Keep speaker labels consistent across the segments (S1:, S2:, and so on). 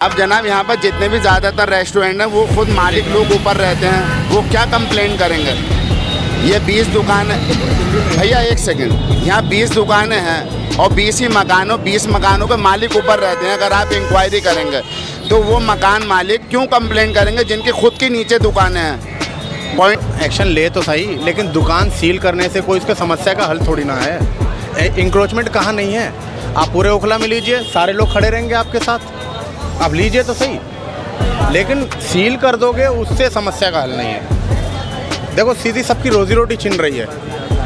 S1: अब जनाब यहाँ पर जितने भी ज़्यादातर रेस्टोरेंट हैं वो खुद मालिक लोग ऊपर रहते हैं, वो क्या कंप्लेंट करेंगे। ये 20 दुकानें, भैया एक सेकंड, यहाँ 20 दुकानें हैं और 20 मकानों के मालिक ऊपर रहते हैं। अगर आप इंक्वायरी करेंगे तो वो मकान मालिक क्यों कंप्लेंट करेंगे जिनकी खुद की नीचे दुकानें हैं। पॉइंट
S2: एक्शन ले तो सही, लेकिन दुकान सील करने से कोई इसका समस्या का हल थोड़ी ना है। इंक्रोचमेंट कहाँ नहीं है, आप पूरे ओखला में लीजिए, सारे लोग खड़े रहेंगे आपके साथ, आप लीजिए तो सही, लेकिन सील कर दोगे उससे समस्या का हल नहीं है। देखो सीधी सबकी रोजी रोटी छिन रही है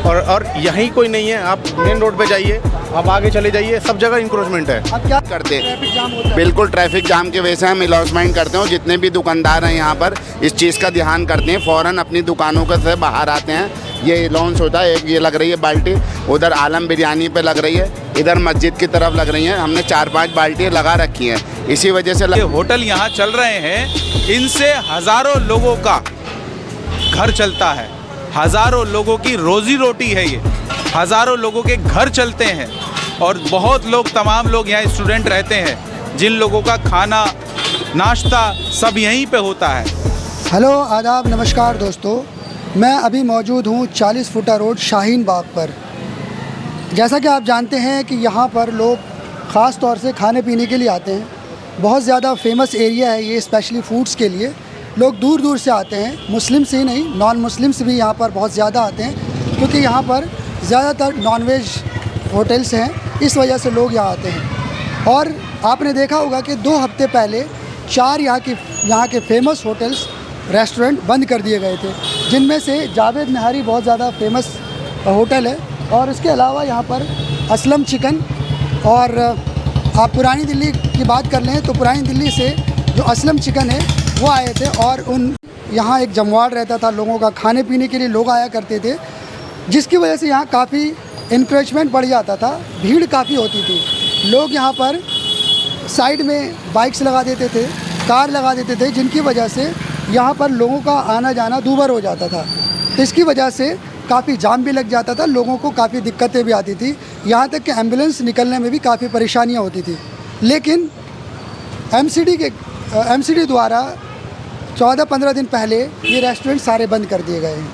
S2: और यहीं कोई नहीं है। आप मेन रोड पे जाइए, आप आगे चले जाइए, सब जगह इंक्रोचमेंट है।
S1: अब क्या करते हैं, बिल्कुल ट्रैफिक जाम की वजह से हम अनाउंसमेंट करते हैं। जितने भी दुकानदार हैं यहाँ पर इस चीज़ का ध्यान करते हैं, फ़ौरन अपनी दुकानों के से बाहर आते हैं। ये लॉन्च होता है, एक ये लग रही है बाल्टी, उधर आलम बिरयानी पे लग रही है, इधर मस्जिद की तरफ लग रही है। हमने 4-5 बाल्टियाँ लगा रखी हैं, इसी वजह से
S3: होटल यहाँ चल रहे हैं, इनसे हज़ारों लोगों का घर चलता है, हज़ारों लोगों की रोज़ी रोटी है, ये हज़ारों लोगों के घर चलते हैं। और बहुत लोग, तमाम लोग यहाँ स्टूडेंट रहते हैं, जिन लोगों का खाना नाश्ता सब यहीं पे होता है।
S4: हेलो, आदाब, नमस्कार दोस्तों, मैं अभी मौजूद हूँ 40 फुटा रोड शाहीन बाग पर। जैसा कि आप जानते हैं कि यहाँ पर लोग ख़ास तौर से खाने पीने के लिए आते हैं। बहुत ज़्यादा फेमस एरिया है ये, स्पेशली फूड्स के लिए। लोग दूर दूर से आते हैं, मुस्लिम से ही नहीं, नॉन मुस्लिम्स भी यहाँ पर बहुत ज़्यादा आते हैं, क्योंकि यहाँ पर ज़्यादातर नॉनवेज होटल्स हैं, इस वजह से लोग यहाँ आते हैं। और आपने देखा होगा कि 2 हफ्ते पहले 4 यहाँ के फेमस होटल्स, रेस्टोरेंट बंद कर दिए गए थे, जिनमें से जावेद नहारी बहुत ज़्यादा फेमस होटल है। और इसके अलावा यहाँ पर असलम चिकन, और आप पुरानी दिल्ली की बात कर लें तो पुरानी दिल्ली से जो असलम चिकन है वो आए थे, और यहाँ एक जमवाड़ रहता था लोगों का, खाने पीने के लिए लोग आया करते थे, जिसकी वजह से यहाँ काफ़ी इंक्रोचमेंट बढ़ जाता था, भीड़ काफ़ी होती थी। लोग यहाँ पर साइड में बाइक्स लगा देते थे, कार लगा देते थे, जिनकी वजह से यहाँ पर लोगों का आना जाना दूभर हो जाता था। तो इसकी वजह से काफ़ी जाम भी लग जाता था, लोगों को काफ़ी दिक्कतें भी आती थी, यहाँ तक कि एम्बुलेंस निकलने में भी काफ़ी परेशानियाँ होती थी। लेकिन एमसीडी द्वारा 14-15 दिन पहले ये रेस्टोरेंट सारे बंद कर दिए गए हैं।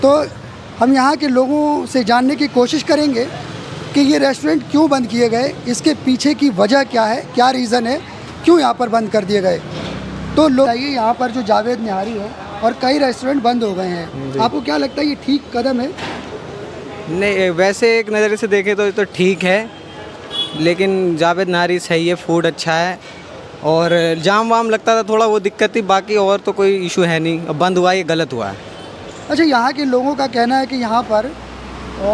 S4: तो हम यहाँ के लोगों से जानने की कोशिश करेंगे कि ये रेस्टोरेंट क्यों बंद किए गए, इसके पीछे की वजह क्या है, क्या रीज़न है, क्यों यहाँ पर बंद कर दिए गए। तो लोग आइए, यहाँ पर जो जावेद निहारी है और कई रेस्टोरेंट बंद हो गए हैं, आपको क्या लगता है ये ठीक कदम है?
S5: नहीं, वैसे एक नज़र से देखें तो ठीक है, लेकिन जावेद नहारी सही है, फूड अच्छा है, और जाम वाम लगता था थोड़ा, वो दिक्कत थी, बाकी और तो कोई इशू है नहीं। अब बंद हुआ, ये गलत हुआ है।
S4: अच्छा, यहाँ के लोगों का कहना है कि यहाँ पर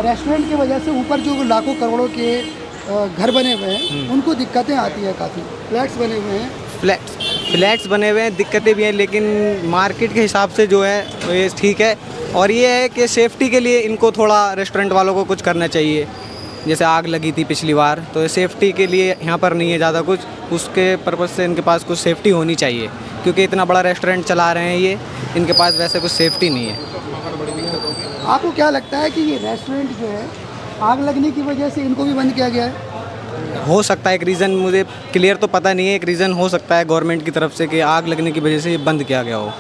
S4: रेस्टोरेंट की वजह से ऊपर जो लाखों करोड़ों के घर बने हुए हैं उनको दिक्कतें आती है, काफ़ी फ्लैट्स बने हुए हैं,
S5: फ्लैट्स बने हुए हैं, दिक्कतें भी हैं, लेकिन मार्केट के हिसाब से जो है ये ठीक है। और ये है कि सेफ्टी के लिए इनको थोड़ा रेस्टोरेंट वालों को कुछ करना चाहिए। जैसे आग लगी थी पिछली बार, तो सेफ्टी के लिए यहाँ पर नहीं है ज़्यादा कुछ, उसके पर्पज़ से इनके पास कुछ सेफ्टी होनी चाहिए, क्योंकि इतना बड़ा रेस्टोरेंट चला रहे हैं ये, इनके पास वैसे कुछ सेफ्टी नहीं है।
S4: आपको क्या लगता है कि ये रेस्टोरेंट जो है आग लगने की वजह से इनको भी बंद किया गया है?
S5: हो सकता है एक रीज़न, मुझे क्लियर तो पता नहीं है, एक रीज़न हो सकता है गवर्नमेंट की तरफ से कि आग लगने की वजह से ये बंद किया गया हो।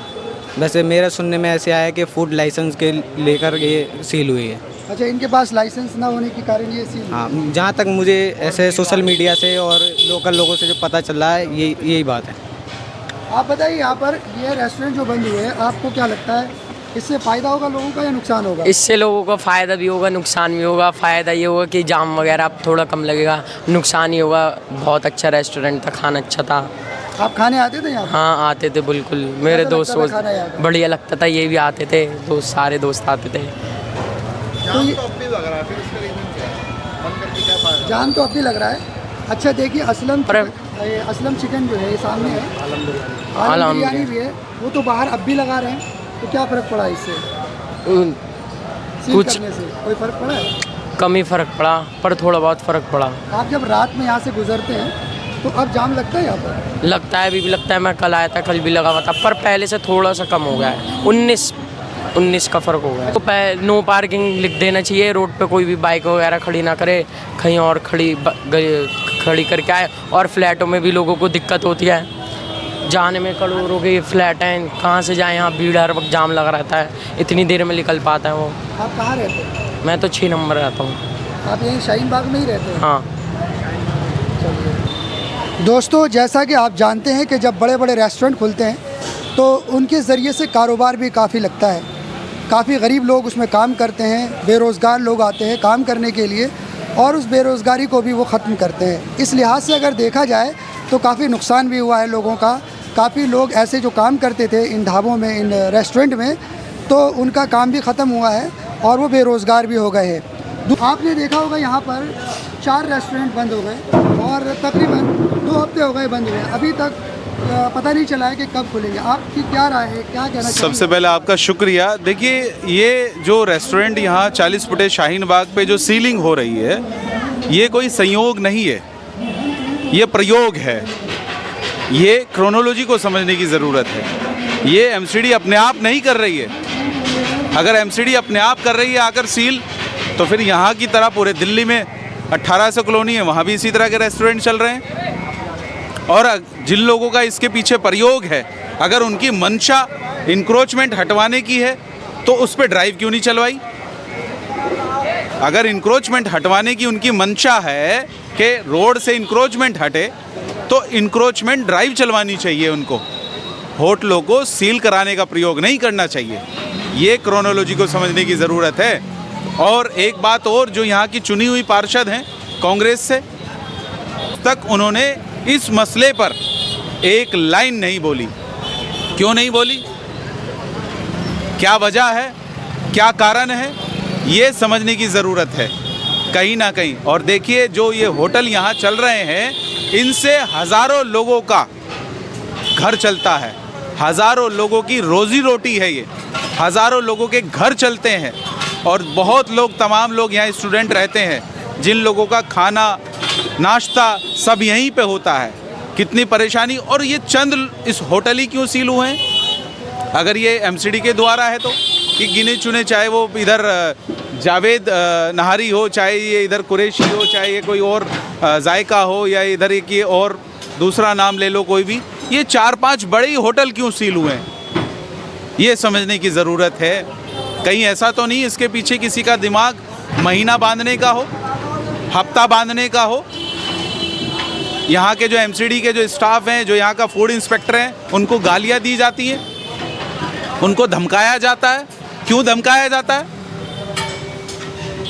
S5: वैसे मेरे सुनने में ऐसे आया कि फूड लाइसेंस के लेकर ये सील हुई है।
S4: अच्छा, इनके पास लाइसेंस ना होने के कारण ये सील?
S5: हाँ, जहाँ तक मुझे ऐसे सोशल मीडिया से और लोकल लोगों से जो पता चल रहा है, यही बात है।
S4: आप बताइए, यहाँ पर ये रेस्टोरेंट जो बंद हुए हैं, आपको क्या लगता है इससे फ़ायदा होगा लोगों का या नुकसान होगा?
S6: इससे लोगों को फ़ायदा भी होगा, नुकसान भी होगा। फ़ायदा ये होगा कि जाम वगैरह अब थोड़ा कम लगेगा, नुकसान ही होगा, बहुत अच्छा रेस्टोरेंट था, खाना अच्छा था।
S4: आप खाने आते थे यहाँ?
S6: हाँ, आते थे बिल्कुल, मेरे दोस्त बढ़िया लगता था, ये भी आते थे, दोस्त सारे दोस्त आते थे। जाम तो अब भी लग रहा है। अच्छा, देखिए असलम चिकन जो है ये सामने है, आलम बिरयानी भी है, वो तो बाहर अब भी लगा रहे हैं, तो क्या फ़र्क पड़ा इससे? कुछ
S4: करने से कोई फ़र्क पड़ा है?
S6: कम ही फ़र्क पड़ा, पर थोड़ा बहुत फ़र्क पड़ा।
S4: आप जब रात में यहाँ से गुजरते हैं तो अब जाम लगता है यहाँ पर?
S6: लगता है, अभी भी लगता है। मैं कल आया था, कल भी लगा हुआ था, पर पहले से थोड़ा सा कम हो गया है। 19 का फ़र्क हो गया है। तो नो पार्किंग लिख देना चाहिए, रोड पे कोई भी बाइक वगैरह खड़ी ना करे, कहीं और खड़ी करके आए। और फ्लैटों में भी लोगों को दिक्कत होती है, जाने में करोड़ों के फ्लैट हैं, कहाँ से जाएं, यहाँ भीड़ हर वक्त जाम लगा रहता है, इतनी देर में निकल पाता है वो।
S4: आप कहाँ रहते हैं?
S6: मैं तो 6 नंबर रहता हूँ।
S4: आप यहीं शाहीन बाग में ही रहते हैं?
S6: हाँ।
S4: दोस्तों, जैसा कि आप जानते हैं कि जब बड़े बड़े रेस्टोरेंट खुलते हैं तो उनके ज़रिए से कारोबार भी काफ़ी लगता है। काफ़ी गरीब लोग उसमें काम करते हैं, बेरोज़गार लोग आते हैं काम करने के लिए और उस बेरोज़गारी को भी वो ख़त्म करते हैं। इस लिहाज से अगर देखा जाए तो काफ़ी नुकसान भी हुआ है लोगों का। काफ़ी लोग ऐसे जो काम करते थे इन ढाबों में, इन रेस्टोरेंट में, तो उनका काम भी ख़त्म हुआ है और वो बेरोज़गार भी हो गए हैं। आपने देखा होगा यहाँ पर 4 रेस्टोरेंट बंद हो गए और तकरीबन 2 हफ्ते हो गए बंद हुए। अभी तक पता नहीं चला है कि कब खुलेंगे। आपकी क्या राय है, क्या कहना चाहिए?
S3: सबसे पहले आपका शुक्रिया। देखिए, ये जो रेस्टोरेंट यहाँ 40 फुटे शाहीन बाग पे जो सीलिंग हो रही है, ये कोई संयोग नहीं है, ये प्रयोग है। ये क्रोनोलॉजी को समझने की ज़रूरत है। ये एमसीडी अपने आप नहीं कर रही है। अगर एमसीडी अपने आप कर रही है आकर सील, तो फिर यहाँ की तरह पूरे दिल्ली में 1800 कॉलोनी है, वहाँ भी इसी तरह के रेस्टोरेंट चल रहे हैं। और जिन लोगों का इसके पीछे प्रयोग है, अगर उनकी मंशा इंक्रोचमेंट हटवाने की है तो उस पर ड्राइव क्यों नहीं चलवाई? अगर इंक्रोचमेंट हटवाने की उनकी मंशा है कि रोड से इंक्रोचमेंट हटे, तो इंक्रोचमेंट ड्राइव चलवानी चाहिए उनको। होटलों को सील कराने का प्रयोग नहीं करना चाहिए। ये क्रोनोलॉजी को समझने की ज़रूरत है। और एक बात और, जो यहाँ की चुनी हुई पार्षद हैं कांग्रेस से, तक उन्होंने इस मसले पर एक लाइन नहीं बोली। क्यों नहीं बोली? क्या वजह है, क्या कारण है, ये समझने की ज़रूरत है कहीं ना कहीं। और देखिए, जो ये होटल यहाँ चल रहे हैं, इनसे हज़ारों लोगों का घर चलता है, हज़ारों लोगों की रोज़ी रोटी है ये, हज़ारों लोगों के घर चलते हैं। और बहुत लोग, तमाम लोग यहाँ स्टूडेंट रहते हैं, जिन लोगों का खाना नाश्ता सब यहीं पे होता है। कितनी परेशानी। और ये चंद इस होटल ही क्यों सील हुए हैं? अगर ये एमसीडी के द्वारा है तो कि गिने चुने, चाहे वो इधर जावेद नहारी हो, चाहे ये इधर कुरैशी हो, चाहे ये कोई और जायका हो, या इधर एक ये और दूसरा नाम ले लो कोई भी, ये 4-5 बड़े ही होटल क्यों सील हुए हैं? ये समझने की ज़रूरत है। कहीं ऐसा तो नहीं इसके पीछे किसी का दिमाग महीना बांधने का हो, हफ्ता बांधने का हो। यहाँ के जो एमसीडी के जो स्टाफ हैं, जो यहाँ का फूड इंस्पेक्टर हैं, उनको गालियाँ दी जाती हैं, उनको धमकाया जाता है। क्यों धमकाया जाता है?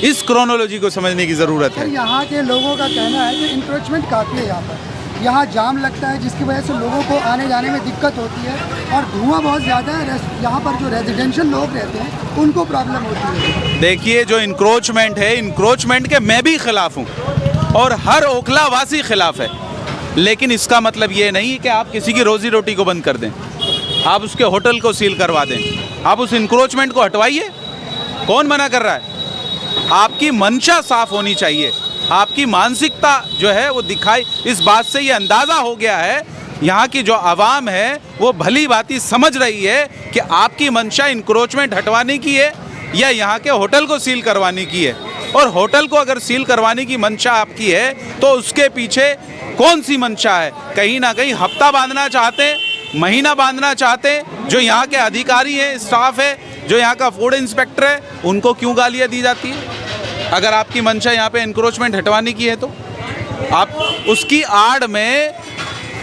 S3: इस क्रोनोलॉजी को समझने की ज़रूरत है।
S4: यहाँ के लोगों का कहना है कि इंक्रोचमेंट काफ़ी है यहाँ पर। यहाँ जाम लगता है जिसकी वजह से लोगों को आने जाने में दिक्कत होती है और धुआं बहुत ज़्यादा है। यहाँ पर जो रेजिडेंशियल लोग रहते हैं उनको प्रॉब्लम होती है।
S3: देखिए, जो इंक्रोचमेंट है, इंक्रोचमेंट के मैं भी खिलाफ हूँ और हर ओखला वासी खिलाफ है। लेकिन इसका मतलब ये नहीं कि आप किसी की रोजी रोटी को बंद कर दें, आप उसके होटल को सील करवा दें, आप उस इंक्रोचमेंट को हटवाइए। कौन मना कर रहा है? आपकी मंशा साफ होनी चाहिए, आपकी मानसिकता जो है वो दिखाई। इस बात से ये अंदाज़ा हो गया है, यहाँ की जो आवाम है वो भली भांति समझ रही है कि आपकी मंशा इंक्रोचमेंट हटवाने की है या यहाँ के होटल को सील करवाने की है। और होटल को अगर सील करवाने की मंशा आपकी है तो उसके पीछे कौन सी मंशा है? कहीं ना कहीं हफ्ता बांधना चाहते हैं, महीना बांधना चाहते हैं। जो यहाँ के अधिकारी हैं, स्टाफ है, जो यहाँ का फूड इंस्पेक्टर है, उनको क्यों गालियाँ दी जाती है? अगर आपकी मंशा यहाँ पे इंक्रोचमेंट हटवाने की है तो आप उसकी आड़ में,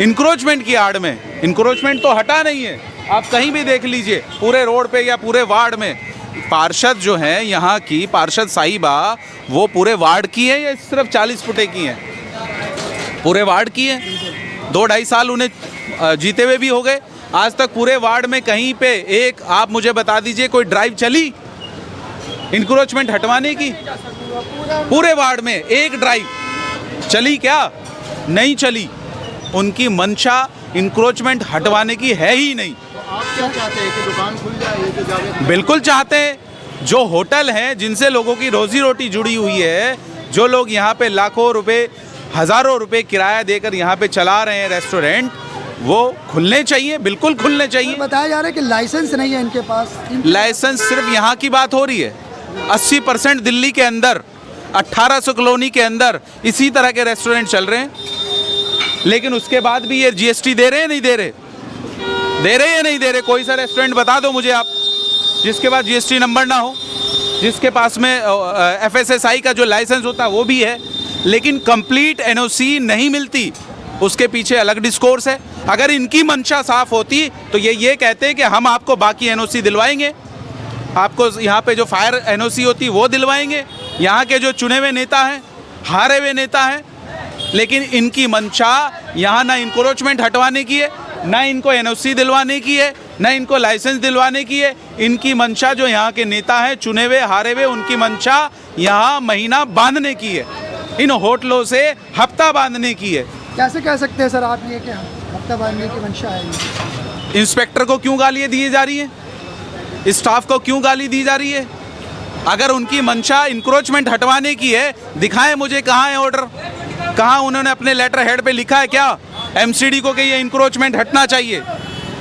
S3: इंक्रोचमेंट की आड़ में, इंक्रोचमेंट तो हटा नहीं है। आप कहीं भी देख लीजिए, पूरे रोड पे या पूरे वार्ड में पार्षद जो हैं, यहाँ की पार्षद साहिबा, वो पूरे वार्ड की है या सिर्फ 40 फुटे की हैं? पूरे वार्ड की है। 2-2.5 साल उन्हें जीते हुए भी हो गए। आज तक पूरे वार्ड में कहीं पे एक, आप मुझे बता दीजिए, कोई ड्राइव चली इंक्रोचमेंट हटवाने की? पूरे वार्ड में एक ड्राइव चली क्या? नहीं चली। उनकी मंशा इंक्रोचमेंट हटवाने की है ही नहीं।
S2: आप क्या चाहते हैं कि दुकान खुल जाए?
S3: बिल्कुल चाहते हैं। जो होटल हैं, जिनसे लोगों की रोजी रोटी जुड़ी हुई है, जो लोग यहाँ पे लाखों रुपए, हज़ारों रुपए किराया देकर यहाँ पे चला रहे हैं रेस्टोरेंट, वो खुलने चाहिए, बिल्कुल खुलने चाहिए।
S4: बताया जा रहा है कि लाइसेंस नहीं है इनके पास।
S3: लाइसेंस सिर्फ यहाँ की बात हो रही है। 80% दिल्ली के अंदर, 1800 कॉलोनी के अंदर इसी तरह के रेस्टोरेंट चल रहे हैं। लेकिन उसके बाद भी ये जीएसटी दे रहे हैं, नहीं दे रहे? दे रहे या नहीं दे रहे? कोई सा रेस्टोरेंट बता दो मुझे आप जिसके पास जीएसटी नंबर ना हो, जिसके पास में एफएसएसआई का जो लाइसेंस होता है वो भी है, लेकिन कंप्लीट एनओसी नहीं मिलती। उसके पीछे अलग डिस्कोर्स है। अगर इनकी मंशा साफ होती तो ये कहते हैं कि हम आपको बाकी एनओसी दिलवाएंगे, आपको यहाँ पे जो फायर एनओसी होती है वो दिलवाएंगे, यहाँ के जो चुने हुए नेता हैं, हारे हुए नेता हैं। लेकिन इनकी मंशा यहाँ ना इंक्रोचमेंट हटवाने की है, ना इनको एनओसी दिलवाने की है, ना इनको लाइसेंस दिलवाने की है। इनकी मंशा जो यहाँ के नेता हैं, चुने हुए हारे हुए, उनकी मंशा यहाँ महीना बांधने की है, इन होटलों से हफ्ता बांधने की है।
S4: कैसे कह सकते हैं सर आप ये कि हफ्ता बांधने की मंशा है ये?
S3: इंस्पेक्टर को क्यों गालियाँ दी जा रही हैं? स्टाफ को क्यों गाली दी जा रही है? अगर उनकी मंशा इंक्रोचमेंट हटवाने की है, दिखाएं मुझे कहाँ है ऑर्डर, कहाँ उन्होंने अपने लेटर हेड पे लिखा है क्या एमसीडी को कि ये इंक्रोचमेंट हटना चाहिए?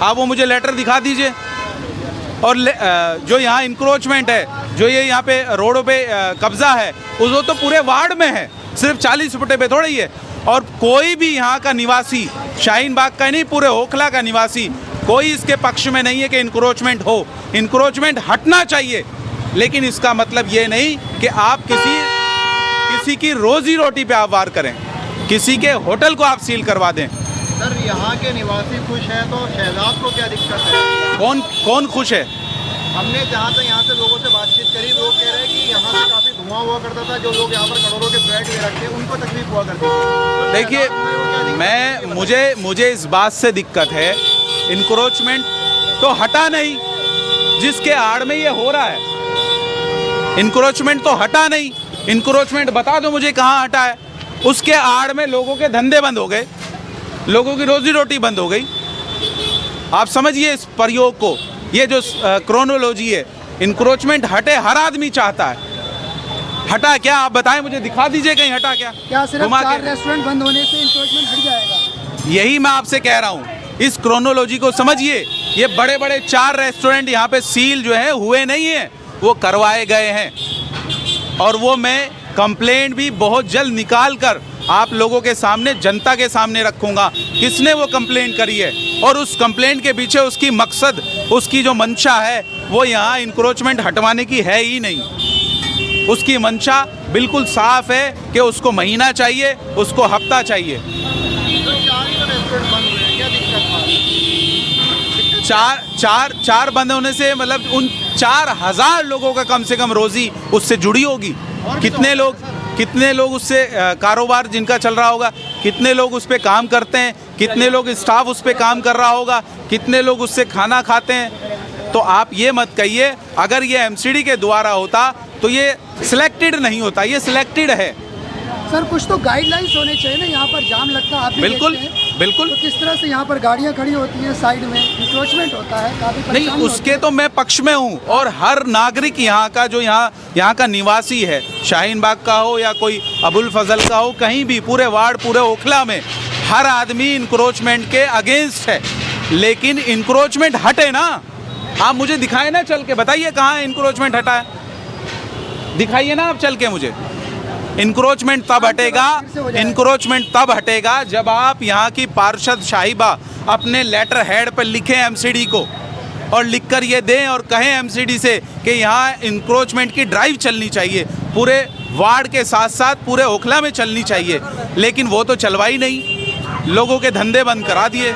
S3: आप वो मुझे लेटर दिखा दीजिए। और जो यहाँ इंक्रोचमेंट है, जो ये यहाँ पे रोडों पे कब्जा है, वो तो पूरे वार्ड में है, सिर्फ 40 फुटे पे थोड़ी है। और कोई भी यहाँ का निवासी, शाहीन बाग का नहीं, पूरे ओखला का निवासी, कोई इसके पक्ष में नहीं है कि इंक्रोचमेंट हो। इंक्रोचमेंट हटना चाहिए, लेकिन इसका मतलब ये नहीं कि आप किसी की रोजी रोटी पे आप वार करें, किसी के होटल को आप सील करवा दें।
S2: सर यहाँ के निवासी खुश हैं तो शहजाद को क्या दिक्कत है?
S3: कौन खुश है?
S2: हमने जहाँ तक यहाँ से लोगों से बातचीत करी, लोग कह रहे हैं कि यहाँ से काफ़ी धुआं हुआ करता था, जो लोग यहाँ पर करोड़ों के फ्लैट ले रखते हैं उनको तकलीफ हुआ करती है।
S3: देखिए, मुझे इस बात से दिक्कत है, इंक्रोचमेंट तो हटा नहीं, जिसके आड़ में ये हो रहा है। इंक्रोचमेंट तो हटा नहीं, इंक्रोचमेंट बता दो मुझे कहाँ हटा है। उसके आड़ में लोगों के धंधे बंद हो गए, लोगों की रोजी रोटी बंद हो गई। आप समझिए इस प्रयोग को, ये जो क्रोनोलॉजी है, इंक्रोचमेंट हटे हर आदमी चाहता है। हटा क्या आप बताएं मुझे, दिखा दीजिए कहीं हटा क्या?
S4: क्या सिर्फ 4 रेस्टोरेंट बंद होने से इंक्रोचमेंट हट जाएगा?
S3: यही मैं आपसे कह रहा हूँ, इस क्रोनोलॉजी को समझिए। ये बड़े बड़े 4 रेस्टोरेंट यहाँ पे सील जो है हुए नहीं हैं, वो करवाए गए हैं। और वो मैं कंप्लेंट भी बहुत जल्द निकाल कर आप लोगों के सामने, जनता के सामने रखूंगा किसने वो कंप्लेंट करी है, और उस कंप्लेंट के पीछे उसकी मकसद, उसकी जो मंशा है, वो यहाँ इंक्रोचमेंट हटवाने की है ही नहीं। उसकी मंशा बिल्कुल साफ है कि उसको महीना चाहिए, उसको हफ्ता चाहिए। चार बंद होने से मतलब उन 4000 लोगों का कम से कम रोजी उससे जुड़ी होगी। कितने लोग उससे कारोबार जिनका चल रहा होगा, कितने लोग उस पर काम करते हैं, कितने लोग स्टाफ उस पर काम कर रहा होगा, कितने लोग उससे खाना खाते हैं। तो आप ये मत कहिए, अगर ये एमसीडी के द्वारा होता तो ये सिलेक्टेड नहीं होता, ये सिलेक्टेड है।
S4: सर कुछ तो गाइडलाइंस होने चाहिए ना, यहाँ पर जाम लगता है, आप भी
S3: बिल्कुल
S4: देखते हैं।
S3: बिल्कुल।
S4: तो किस तरह से यहाँ पर गाड़ियाँ खड़ी होती हैं साइड में, इंक्रोचमेंट होता है, काफी
S3: नहीं,
S4: परेशानी
S3: उसके
S4: होती है।
S3: तो मैं पक्ष में हूँ। और हर नागरिक यहाँ का जो यहाँ का निवासी है, शाहीन बाग का हो या कोई अबुल फजल का हो, कहीं भी पूरे वार्ड, पूरे ओखला में हर आदमी इंक्रोचमेंट के अगेंस्ट है। लेकिन इंक्रोचमेंट हटे ना, आप मुझे दिखाए ना, चल के बताइए कहाँ इंक्रोचमेंट हटा है, दिखाइए ना आप चल के मुझे। इंक्रोचमेंट तब हटेगा जब आप यहाँ की पार्षद साहिबा अपने लेटर हेड पर लिखें एमसीडी को, और लिखकर ये दें और कहें एमसीडी से कि यहाँ इंक्रोचमेंट की ड्राइव चलनी चाहिए, पूरे वार्ड के साथ साथ पूरे ओखला में चलनी चाहिए। लेकिन वो तो चलवाई नहीं, लोगों के धंधे बंद करा दिए।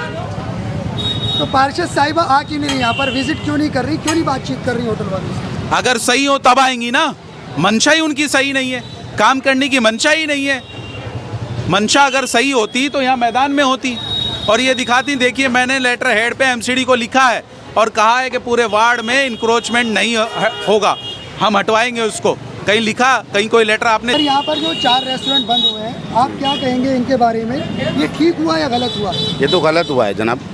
S4: तो पार्षद साहिबा आ क्यों नहीं, यहाँ पर विजिट क्यों नहीं कर रही, क्यों नहीं बातचीत कर रही होटल वालों से?
S3: अगर सही हो तब आएंगी ना, मंशा ही उनकी सही नहीं है, काम करने की मंशा ही नहीं है। मंशा अगर सही होती तो यहाँ मैदान में होती और ये दिखाती। देखिए, मैंने लेटर हेड पे एमसीडी को लिखा है और कहा है कि पूरे वार्ड में इंक्रोचमेंट नहीं होगा, हम हटवाएंगे उसको। कहीं लिखा, कहीं कोई लेटर आपने?
S4: सर यहाँ पर जो 4 रेस्टोरेंट बंद हुए हैं, आप क्या कहेंगे इनके बारे में? ये ठीक हुआ या गलत हुआ?
S1: ये तो गलत हुआ है जनाब।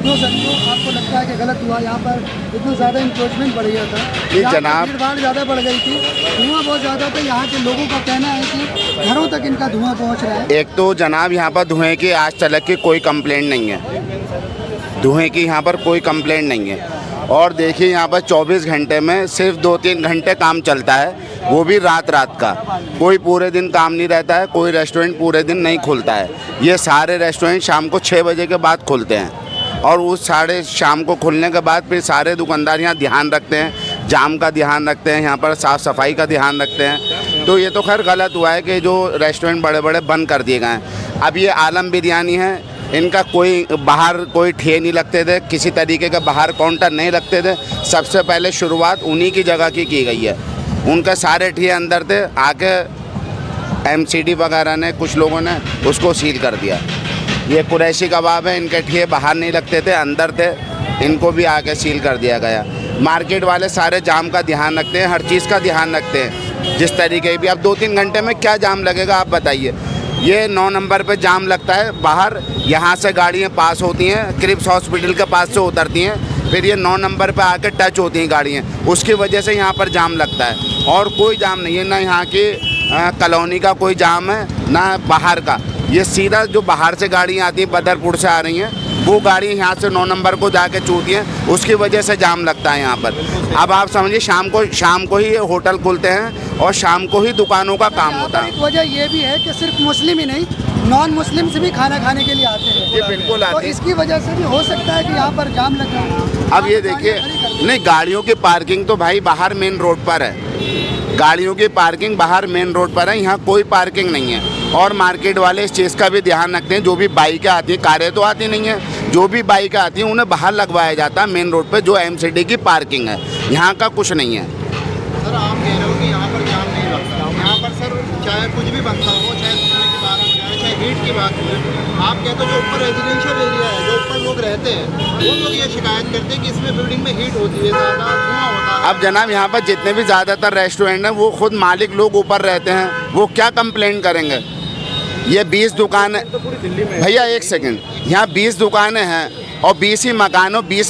S4: क्यों सर, जो आपको लगता है कि गलत हुआ? यहाँ पर इतना ज़्यादा इंक्रोचमेंट बढ़ गया था,
S1: ये जनाब,
S4: भीड़ भाड़ ज़्यादा बढ़ गई थी, धुआं बहुत ज़्यादा था। यहाँ के लोगों का कहना है कि घरों तक इनका धुआं पहुँच रहा है।
S1: एक तो जनाब यहाँ पर धुएं की आज तक की कोई कंप्लेंट नहीं है, धुएं की यहाँ पर कोई कंप्लेंट नहीं है। और देखिए यहाँ पर 24 घंटे में सिर्फ 2-3 घंटे काम चलता है, वो भी रात का। कोई पूरे दिन काम नहीं रहता है, कोई रेस्टोरेंट पूरे दिन नहीं खुलता है। ये सारे रेस्टोरेंट शाम को 6 बजे के बाद खुलते हैं। और उस साढ़े शाम को खुलने के बाद फिर सारे दुकानदार यहाँ ध्यान रखते हैं, जाम का ध्यान रखते हैं, यहाँ पर साफ़ सफाई का ध्यान रखते हैं। तो ये तो खैर गलत हुआ है कि जो रेस्टोरेंट बड़े बड़े बंद कर दिए गए हैं। अब ये आलम बिरयानी है, इनका कोई बाहर कोई ठे नहीं लगते थे, किसी तरीके का बाहर काउंटर नहीं लगते थे। सबसे पहले शुरुआत उन्हीं की जगह की गई है। उनका सारे ठे अंदर थे, आके MCD वगैरह ने कुछ लोगों ने उसको सील कर दिया। ये कुरैशी कबाब है, इनके ठे बाहर नहीं लगते थे, अंदर थे, इनको भी आके सील कर दिया गया। मार्केट वाले सारे जाम का ध्यान रखते हैं, हर चीज़ का ध्यान रखते हैं। जिस तरीके भी अब 2-3 घंटे में क्या जाम लगेगा आप बताइए। ये 9 नंबर पे जाम लगता है बाहर, यहाँ से गाड़ियाँ पास होती हैं, क्रिप्स हॉस्पिटल के पास से उतरती हैं, फिर ये 9 नंबर पे आके टच होती हैं गाड़ियाँ, उसकी वजह से यहाँ पर जाम लगता है। और कोई जाम नहीं है, ना यहाँ की कॉलोनी का कोई जाम है ना बाहर का। ये सीधा जो बाहर से गाड़ियाँ आती हैं, बदरपुर से आ रही हैं, वो गाड़ी यहाँ से 9 नंबर को जाके चूती हैं, उसकी वजह से जाम लगता है यहाँ पर। अब आप समझिए शाम को ही ये होटल खुलते हैं और शाम को ही दुकानों का काम होता है।
S4: एक वजह ये भी है कि सिर्फ मुस्लिम ही नहीं, नॉन मुस्लिम से भी खाना खाने के लिए आते हैं।
S1: ये बिल्कुल
S4: तो
S1: आते हैं।
S4: इसकी वजह से भी हो सकता है कि यहाँ पर जाम लग जाए।
S1: अब ये देखिए, नहीं गाड़ियों की पार्किंग तो भाई बाहर मेन रोड पर है, गाड़ियों की पार्किंग बाहर मेन रोड पर है, यहाँ कोई पार्किंग नहीं है। और मार्केट वाले इस चीज़ का भी ध्यान रखते हैं, जो भी बाइकें आती हैं, कारें तो आती नहीं हैं, जो भी बाइकें आती हैं उन्हें बाहर लगवाया जाता है मेन रोड पे, जो MCD की पार्किंग है, यहाँ का कुछ नहीं है।
S2: सर आप कह रहे हो कि यहाँ पर जाम नहीं लगता, यहाँ पर सर चाहे कुछ भी बनता हो, चाहे खाने की बात हो जाए, चाहे हीट की बात हो, आप कहते हो जो ऊपर रेजिडेंशियल एरिया है, जो ऊपर लोग रहते हैं, वो लोग ये शिकायत करते हैं कि इसमें बिल्डिंग में हीट होती है, ज़्यादा धुआं होता है।
S1: अब जनाब यहाँ पर जितने भी ज़्यादातर रेस्टोरेंट हैं वो खुद मालिक लोग ऊपर रहते हैं, वो क्या कंप्लेंट करेंगे। ये 20 दुकानें, भैया एक सेकंड, यहाँ 20 दुकानें हैं और 20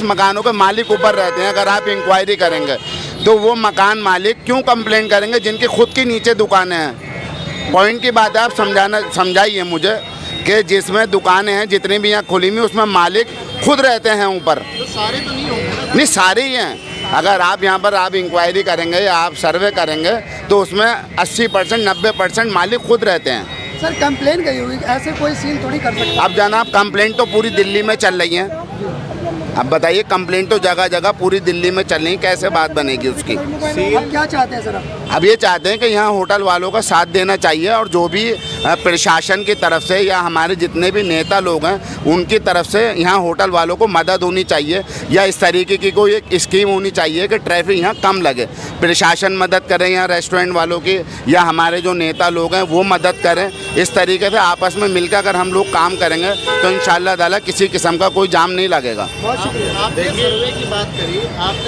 S1: मकानों के मालिक ऊपर रहते हैं। अगर आप इंक्वायरी करेंगे तो वो मकान मालिक क्यों कंप्लेन करेंगे जिनकी खुद की नीचे दुकानें हैं। पॉइंट की बात है, आप समझाइए मुझे कि जिसमें दुकानें हैं जितनी भी यहाँ खुली हुई उसमें मालिक खुद रहते हैं ऊपर।
S2: तो सारे तो नहीं होंगे?
S1: नहीं सारे ही हैं। अगर आप यहाँ पर आप इंक्वायरी करेंगे या आप सर्वे करेंगे तो उसमें 80% 90% मालिक खुद रहते हैं।
S4: सर कंप्लेन गई हुई, ऐसे कोई सील थोड़ी कर सकता।
S1: अब जनाब कंप्लेंट तो पूरी दिल्ली में चल रही है, अब बताइए कंप्लेंट तो जगह जगह पूरी दिल्ली में चल रही, कैसे बात बनेगी उसकी।
S4: अब क्या चाहते हैं सर आप?
S1: अब ये चाहते हैं कि यहाँ होटल वालों का साथ देना चाहिए और जो भी प्रशासन की तरफ से या हमारे जितने भी नेता लोग हैं उनकी तरफ से यहाँ होटल वालों को मदद होनी चाहिए, या इस तरीके की कोई एक स्कीम होनी चाहिए कि ट्रैफिक यहाँ कम लगे। प्रशासन मदद करें यहाँ रेस्टोरेंट वालों की, या हमारे जो नेता लोग हैं वो मदद करें। इस तरीके से आपस में मिलकर अगर हम लोग काम करेंगे तो इंशाअल्लाह ताला किसी किस्म का कोई जाम नहीं लगेगा।
S2: आपने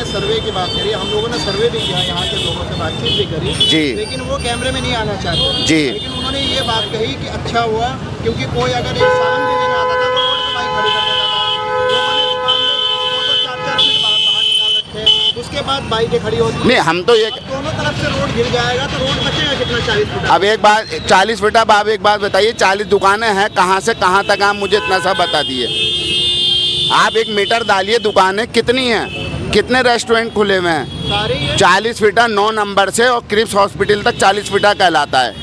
S2: सर्वे की बात करी, हम लोगों ने सर्वे भी किया, यहाँ के लोगों से बातचीत भी करी
S1: जी,
S2: लेकिन वो कैमरे में नहीं आना चाहते
S1: जी।
S2: लेकिन उन्होंने ये बात कही कि अच्छा हुआ, क्योंकि कोई अगर एक सावन भी दिन आता था तो रोड पे बाइक खड़ी कर देता था। लोगों ने दुकान में 2-4 फीट बाहर निकाल रखे, उसके बाद बाइकें खड़ी होती
S1: नहीं हम तो ये
S2: दोनों तरफ से रोड गिर जाएगा तो रोड बचेगा कितना, 40 फीट।
S1: अब एक बात 40 फीट, अब आप एक बात बताइए, 40 दुकानें हैं, कहाँ से कहाँ तक आप मुझे इतना सा बता दिए। आप 1 मीटर डालिए, दुकानें कितनी हैं, कितने रेस्टोरेंट खुले हुए हैं। 40 फीटा 9 नंबर से और क्रिप्स हॉस्पिटल तक 40 फीटा कहलाता है।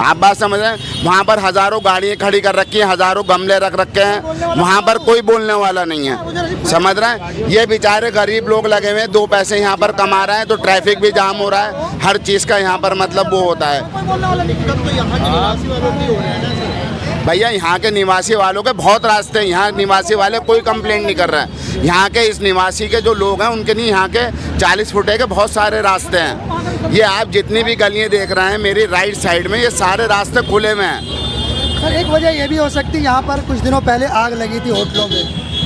S1: आप बात समझ रहे हैं, वहाँ पर हज़ारों गाड़ियाँ खड़ी कर रखी हैं, हज़ारों गमले रख रखे हैं, वहाँ पर कोई बोलने वाला नहीं है। समझ रहे हैं, ये बेचारे गरीब लोग लगे हुए हैं, 2 पैसे यहाँ पर कमा रहे हैं तो ट्रैफिक भी जाम हो रहा है, हर चीज़ का यहाँ पर मतलब वो होता है। भैया यहाँ के निवासी वालों के बहुत रास्ते हैं, यहाँ निवासी वाले कोई कंप्लेंट नहीं कर रहे हैं। यहाँ के इस निवासी के जो लोग हैं उनके नहीं, यहाँ के 40 फुटे के बहुत सारे रास्ते हैं। ये आप जितनी भी गलियाँ देख रहे हैं मेरी राइट साइड में, ये सारे रास्ते खुले हुए हैं।
S4: सर एक वजह ये भी हो सकती है, यहाँ पर कुछ दिनों पहले आग लगी थी होटलों में,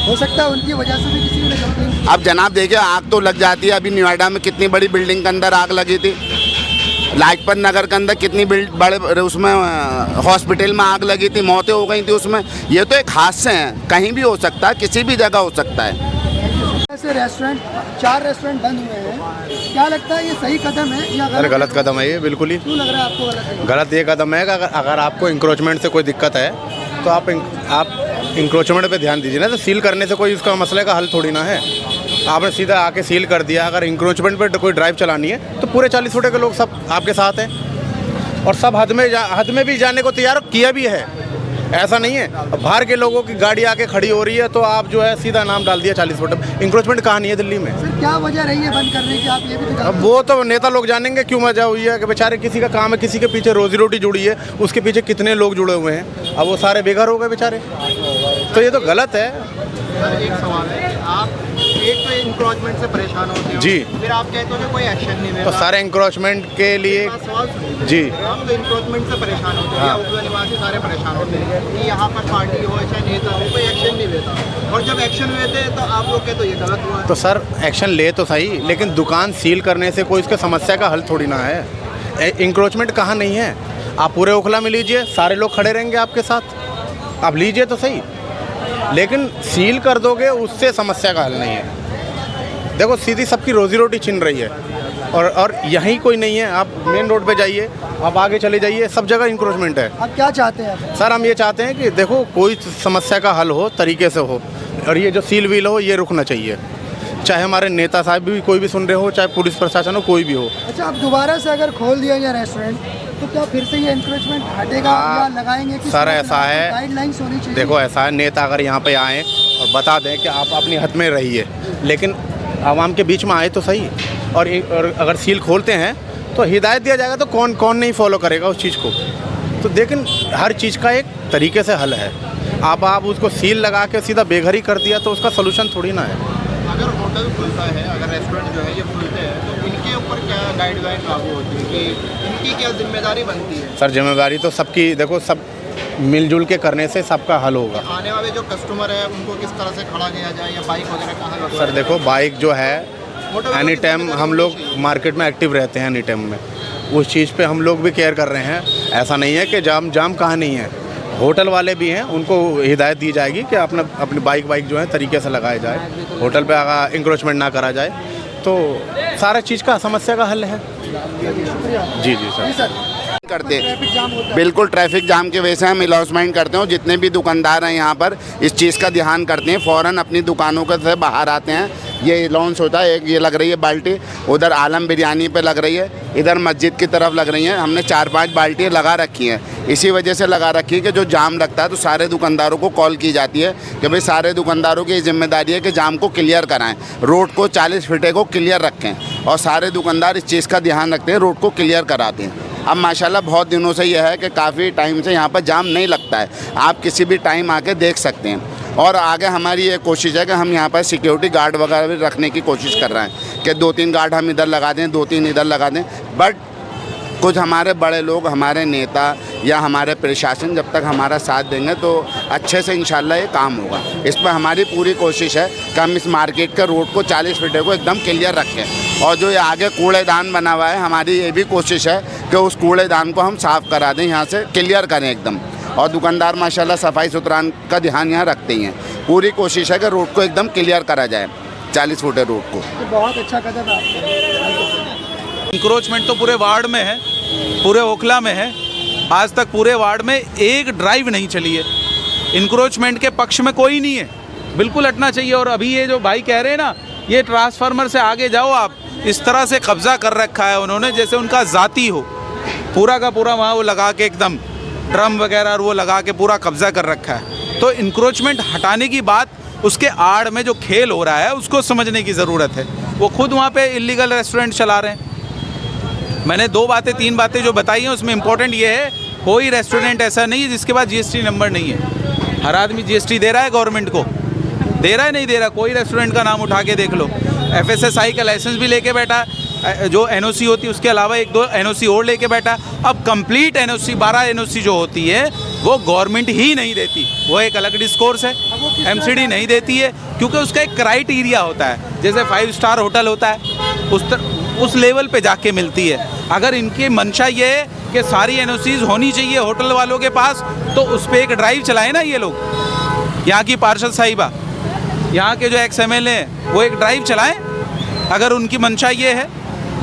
S4: हो सकता है उनकी वजह से भी किसी ने कंप्लेन।
S1: अब जनाब देखिए, आग तो लग जाती है, अभी नोएडा में कितनी बड़ी बिल्डिंग के अंदर आग लगी थी, लाजपत नगर के अंदर कितनी बड़े उसमें हॉस्पिटल में आग लगी थी, मौतें हो गई थी उसमें। ये तो एक हादसे हैं, कहीं भी हो सकता है, किसी भी जगह हो सकता है।
S4: ऐसे रेस्टोरेंट 4 रेस्टोरेंट बंद हुए हैं, क्या लगता है ये सही कदम है या
S2: अरे गलत कदम है ये, बिल्कुल ही।
S4: क्यों लग रहा है आपको गलत?
S2: गलत ये कदम है कि अगर आपको इंक्रोचमेंट से कोई दिक्कत है तो आप इंक्रोचमेंट पे ध्यान दीजिए ना, तो सील करने से कोई उसका मसले का हल थोड़ी ना है। आपने सीधा आके सील कर दिया, अगर इंक्रोचमेंट पे कोई ड्राइव चलानी है तो पूरे 40 फुटे के लोग सब आपके साथ हैं और सब हद में भी जाने को तैयार किया भी है। ऐसा नहीं है। अब बाहर के लोगों की गाड़ी आके खड़ी हो रही है तो आप जो है सीधा नाम डाल दिया 40 फुट। इंक्रोचमेंट कहाँ नहीं है दिल्ली में।
S4: सर क्या वजह रही है बंद करने की, आप ये भी तो
S2: अब वो तो नेता लोग जानेंगे क्यों वजह हुई है कि बेचारे किसी का काम है, किसी के पीछे रोजी रोटी जुड़ी है, उसके पीछे कितने लोग जुड़े हुए हैं, अब वो सारे बेघर हो गए बेचारे, तो ये तो गलत है।
S7: एक सवाल है, आप एक तो इंक्रोचमेंट से परेशान होते हो,
S2: जी।
S7: फिर आप कहते हो कि कोई एक्शन नहीं ले
S2: तो
S7: रहा।
S2: सारे इंक्रोचमेंट के लिए
S7: सवाल सुनिए।
S2: जी।
S7: हम तो इंक्रोचमेंट से परेशान होते हैं,
S2: हाँ।
S7: उपला निवासी सारे परेशान होते हैं कि यहाँ पर पार्टी हो चाहे नेता हो, कोई एक्शन नहीं लेता, और जब एक्शन लेते हैं तो आप लोग कहते हो ये गलत हुआ है।
S2: तो सर एक्शन ले तो सही, लेकिन दुकान सील करने से कोई इसके समस्या का हल थोड़ी ना है। इंक्रोचमेंट कहाँ नहीं है। आप पूरे ओखला में लीजिए, सारे लोग खड़े रहेंगे आपके साथ, आप लीजिए तो सही, लेकिन सील कर दोगे उससे समस्या का हल नहीं है। देखो सीधी सबकी रोजी रोटी छिन रही है, और यहीं कोई नहीं है। आप मेन रोड पे जाइए, आप आगे चले जाइए, सब जगह इंक्रोचमेंट है।
S4: आप क्या चाहते हैं आप?
S2: सर हम ये चाहते हैं कि देखो कोई समस्या का हल हो, तरीके से हो, और ये जो सील व्हील हो ये रुकना चाहिए। चाहे हमारे नेता साहब भी कोई भी सुन रहे हो, चाहे पुलिस प्रशासन हो, कोई भी हो।
S4: अच्छा, अब दोबारा से अगर खोल दिया जाए रेस्टोरेंट तो क्या फिर से ये इंक्रोचमेंट हटेगा या लगाएंगे कि
S2: सर ऐसा है,
S4: गाइडलाइंस होनी चाहिए?
S2: देखो ऐसा है, नेता अगर यहाँ पे आए और बता दें कि आप अपनी हद में रहिए, लेकिन आवाम के बीच में आए तो सही, और अगर सील खोलते हैं तो हिदायत दिया जाएगा, तो कौन कौन नहीं फॉलो करेगा उस चीज़ को। तो लेकिन हर चीज़ का एक तरीके से हल है। आप उसको सील लगा के सीधा बेघर ही कर दिया तो उसका सलूशन थोड़ी ना है।
S7: अगर होटल खुलता है, अगर रेस्टोरेंट जो है ये खुलते हैं, तो इनके ऊपर क्या गाइडलाइन लागू होती है कि इनकी क्या जिम्मेदारी बनती है?
S2: सर जिम्मेदारी तो सबकी, देखो सब मिलजुल के करने से सबका हल होगा।
S7: आने वाले जो कस्टमर है उनको किस तरह से खड़ा किया जाए, या बाइक वगैरह कहाँ लगवाया
S2: सर देखो बाइक जो है
S7: मोटर
S2: एनी टाइम हम लोग मार्केट में एक्टिव रहते हैं, एनी टाइम में उस चीज़ पे हम लोग भी केयर कर रहे हैं। ऐसा नहीं है कि जाम कहाँ नहीं है। होटल वाले भी हैं, उनको हिदायत दी जाएगी कि अपनी बाइक जो है तरीके से लगाए जाए, होटल पे अगर इंक्रोचमेंट ना करा जाए, तो सारा चीज़ का समस्या का हल है। जी सर
S1: करते
S4: ट्रैफिक जाम होता है।
S1: बिल्कुल ट्रैफिक जाम की वजह से हम अनाउंसमेंट करते हैं। जितने भी दुकानदार हैं यहाँ पर इस चीज़ का ध्यान करते हैं, फ़ौरन अपनी दुकानों के से बाहर आते हैं। ये लॉन्च होता है, एक ये लग रही है बाल्टी, उधर आलम बिरयानी पे लग रही है, इधर मस्जिद की तरफ लग रही हैं। हमने 4-5 बाल्टियाँ लगा रखी हैं, इसी वजह से लगा रखी है कि जो जाम लगता है तो सारे दुकानदारों को कॉल की जाती है कि भाई सारे दुकानदारों की जिम्मेदारी है कि जाम को क्लियर कराएं, रोड को 40 फीटे को क्लियर रखें, और सारे दुकानदार इस चीज़ का ध्यान रखते हैं, रोड को क्लियर कराते हैं। अब माशाल्लाह बहुत दिनों से यह है कि काफ़ी टाइम से यहाँ पर जाम नहीं लगता है, आप किसी भी टाइम आके देख सकते हैं। और आगे हमारी ये कोशिश है कि हम यहाँ पर सिक्योरिटी गार्ड वगैरह भी रखने की कोशिश कर रहे हैं कि 2-3 गार्ड हम इधर लगा दें, 2-3 इधर लगा दें। बट कुछ हमारे बड़े लोग, हमारे नेता या हमारे प्रशासन जब तक हमारा साथ देंगे तो अच्छे से इंशाल्लाह ये काम होगा। इस पर हमारी पूरी कोशिश है कि हम इस मार्केट के रोड को 40 फीटे को एकदम क्लियर रखें, और जो ये आगे कूड़ेदान बना हुआ है हमारी ये भी कोशिश है कि उस कूड़ेदान को हम साफ़ करा दें, यहाँ से क्लियर करें एकदम। और दुकानदार माशाल्लाह सफाई सुथराई का ध्यान यहाँ रखते ही हैं। पूरी कोशिश है कि रोड को एकदम क्लियर करा जाए, 40 फुटे रोड को।
S4: तो बहुत अच्छा कदम है आपका।
S3: इंक्रोचमेंट तो पूरे वार्ड में है, पूरे ओखला में है। आज तक पूरे वार्ड में एक ड्राइव नहीं चली है। इंक्रोचमेंट के पक्ष में कोई नहीं है, बिल्कुल हटना चाहिए। और अभी ये जो भाई कह रहे हैं ना, ये ट्रांसफार्मर से आगे जाओ आप, इस तरह से कब्जा कर रखा है उन्होंने जैसे उनका ज़ाती हो, पूरा का पूरा वहाँ वो लगा के एकदम ड्रम वगैरह और वो लगा के पूरा कब्जा कर रखा है। तो इंक्रोचमेंट हटाने की बात, उसके आड़ में जो खेल हो रहा है उसको समझने की ज़रूरत है। वो खुद वहाँ पे इलीगल रेस्टोरेंट चला रहे हैं। मैंने 2-3 बातें जो बताई हैं उसमें इम्पोर्टेंट ये है, कोई रेस्टोरेंट ऐसा नहीं है जिसके पास GST नंबर नहीं है। हर आदमी GST दे रहा है गवर्नमेंट को, दे रहा है नहीं दे रहा। कोई रेस्टोरेंट का नाम उठा के देख लो। FSSAI का लाइसेंस भी लेके बैठा है, जो NOC होती है उसके अलावा 1-2 NOC और लेके बैठा। अब कंप्लीट NOC 12 NOC जो होती है वो गवर्नमेंट ही नहीं देती, वो एक अलग डिस्कोर्स है। MCD नहीं देती है क्योंकि उसका एक क्राइटेरिया होता है, जैसे 5 स्टार होटल होता है उस लेवल पे जाके मिलती है। अगर इनकी मंशा ये है कि सारी NOCs होनी चाहिए होटल वालों के पास, तो उस पर एक ड्राइव चलाए ना ये लोग। यहाँ की पार्षद साहिबा, यहाँ के जो XMLA हैं वो एक ड्राइव चलाएं अगर उनकी मंशा ये है।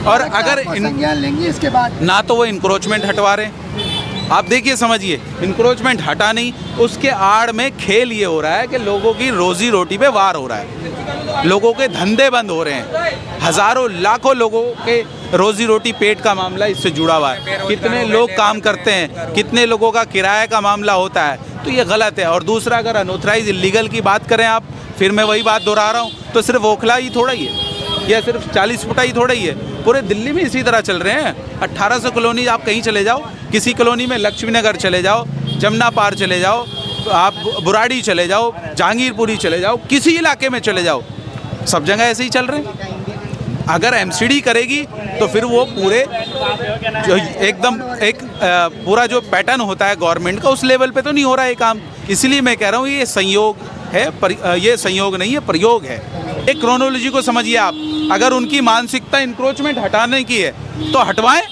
S3: और अगर
S4: संज्ञान लेंगी इसके बाद
S3: ना तो वो इंक्रोचमेंट हटवा रहे हैं, आप देखिए, समझिए, इंक्रोचमेंट हटा नहीं, उसके आड़ में खेल ये हो रहा है कि लोगों की रोजी रोटी पे वार हो रहा है, लोगों के धंधे बंद हो रहे हैं, हज़ारों लाखों लोगों के रोजी रोटी पेट का मामला इससे जुड़ा हुआ है। कितने लोग काम करते हैं, कितने लोगों का किराए का मामला होता है, तो ये गलत है। और दूसरा, अगर अनऑथराइज इलीगल की बात करें आप, फिर मैं वही बात दोहरा रहा हूँ, तो सिर्फ ओखला ही थोड़ा ही है, या सिर्फ 40 फुटा ही थोड़ा ही है, पूरे दिल्ली में इसी तरह चल रहे हैं। 1800 कॉलोनी आप कहीं चले जाओ, किसी कॉलोनी में लक्ष्मी नगर चले जाओ, जमुना पार चले जाओ, आप बुराड़ी चले जाओ, जहांगीरपुरी चले जाओ, किसी इलाके में चले जाओ, सब जगह ऐसे ही चल रहे हैं। अगर एमसीडी करेगी तो फिर वो पूरे जो एकदम एक पूरा जो पैटर्न होता है गवर्नमेंट का, उस लेवल पे तो नहीं हो रहा है काम। इसलिए मैं कह रहा हूँ ये संयोग है, ये संयोग नहीं है, प्रयोग है। एक क्रोनोलॉजी को समझिए आप, अगर उनकी मानसिकता इंक्रोचमेंट हटाने की है तो हटवाएं,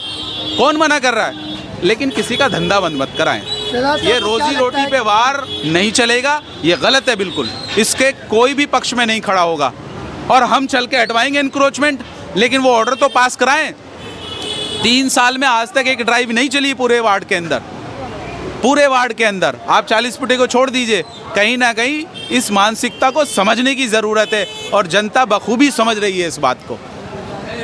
S3: कौन मना कर रहा है, लेकिन किसी का धंधा बंद मत कराएं। ये रोजी रोटी पे वार नहीं चलेगा, ये गलत है बिल्कुल, इसके कोई भी पक्ष में नहीं खड़ा होगा। और हम चल के हटवाएंगे इंक्रोचमेंट, लेकिन वो ऑर्डर तो पास कराएं। 3 साल में आज तक एक ड्राइव नहीं चली पूरे वार्ड के अंदर, पूरे वार्ड के अंदर। आप 40 फुटे को छोड़ दीजिए, कहीं ना कहीं इस मानसिकता को समझने की ज़रूरत है, और जनता बखूबी समझ रही है इस बात को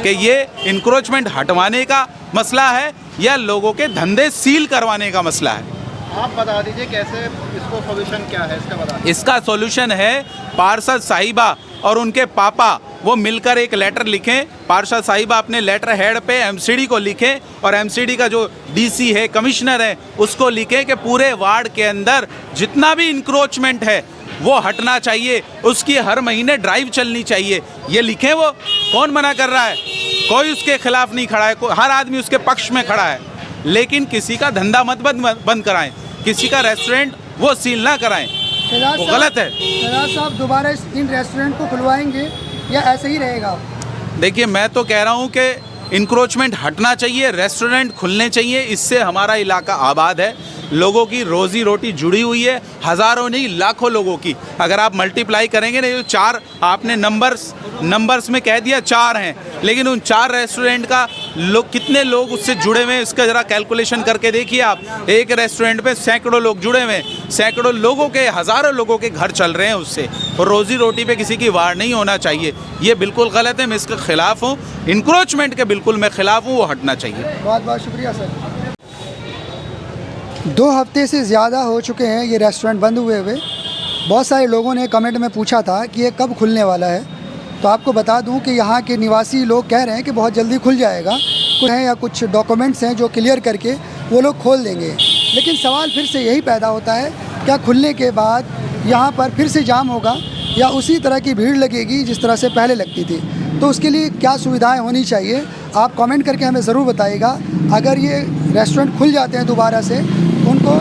S3: कि ये इंक्रोचमेंट हटवाने का मसला है या लोगों के धंधे सील करवाने का मसला है।
S7: आप बता दीजिए कैसे, इसको सॉल्यूशन क्या है इसका, बता दीजिए।
S3: इसका सॉल्यूशन है पार्षद साहिबा और उनके पापा वो मिलकर एक लेटर लिखें। पार्षद साहिबा अपने लेटर हेड पे एमसीडी को लिखें, और एमसीडी का जो डीसी है, कमिश्नर है, उसको लिखें कि पूरे वार्ड के अंदर जितना भी इंक्रोचमेंट है वो हटना चाहिए, उसकी हर महीने ड्राइव चलनी चाहिए। ये लिखें, वो कौन मना कर रहा है, कोई उसके खिलाफ नहीं खड़ा है, हर आदमी उसके पक्ष में खड़ा है। लेकिन किसी का धंधा मत बंद कराएं, किसी का रेस्टोरेंट वो सील ना कराएं, वो गलत है।
S4: शहजाद साहब दोबारा इन रेस्टोरेंट को खुलवाएंगे या ऐसे ही रहेगा?
S3: देखिए, मैं तो कह रहा हूँ कि इंक्रोचमेंट हटना चाहिए, रेस्टोरेंट खुलने चाहिए, इससे हमारा इलाका आबाद है, लोगों की रोजी रोटी जुड़ी हुई है, हज़ारों नहीं लाखों लोगों की। अगर आप मल्टीप्लाई करेंगे ना, ये 4 आपने नंबर्स में कह दिया 4 हैं, लेकिन उन 4 रेस्टोरेंट का कितने लोग उससे जुड़े हुए हैं, इसका ज़रा कैलकुलेशन करके देखिए आप। एक रेस्टोरेंट में सैकड़ों लोग जुड़े हुए हैं, सैकड़ों लोगों के, हज़ारों लोगों के घर चल रहे हैं उससे, और रोज़ी रोटी पे किसी की वार नहीं होना चाहिए। ये बिल्कुल गलत है, मैं इसके खिलाफ हूँ, इंक्रोचमेंट के बिल्कुल मैं खिलाफ हूँ, वो हटना चाहिए।
S4: बहुत बहुत शुक्रिया सर। 2 हफ्ते से ज़्यादा हो चुके हैं ये रेस्टोरेंट बंद हुए हुए। बहुत सारे लोगों ने कमेंट में पूछा था कि ये कब खुलने वाला है, तो आपको बता दूं कि यहाँ के निवासी लोग कह रहे हैं कि बहुत जल्दी खुल जाएगा। कुछ हैं या कुछ डॉक्यूमेंट्स हैं जो क्लियर करके वो लोग खोल देंगे। लेकिन सवाल फिर से यही पैदा होता है, क्या खुलने के बाद यहाँ पर फिर से जाम होगा या उसी तरह की भीड़ लगेगी जिस तरह से पहले लगती थी? तो उसके लिए क्या सुविधाएं होनी चाहिए, आप कमेंट करके हमें ज़रूर बताइएगा। अगर ये रेस्टोरेंट खुल जाते हैं दोबारा से, उनको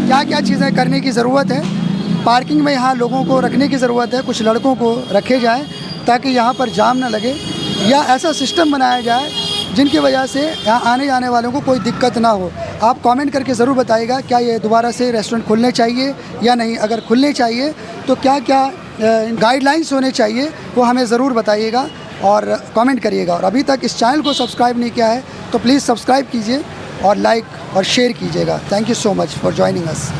S4: क्या क्या चीज़ें करने की ज़रूरत है। पार्किंग में यहाँ लोगों को रखने की ज़रूरत है, कुछ लड़कों को रखे जाएं ताकि यहाँ पर जाम ना लगे, या ऐसा सिस्टम बनाया जाए जिनकी वजह से यहाँ आने जाने वालों को कोई दिक्कत ना हो। आप कमेंट करके ज़रूर बताइएगा, क्या ये दोबारा से रेस्टोरेंट खुलने चाहिए या नहीं। अगर खुलने चाहिए तो क्या क्या गाइडलाइंस होने चाहिए वो हमें ज़रूर बताइएगा और कमेंट करिएगा। और अभी तक इस चैनल को सब्सक्राइब नहीं किया है तो प्लीज़ सब्सक्राइब कीजिए और लाइक और शेयर कीजिएगा। Thank you so much for joining us.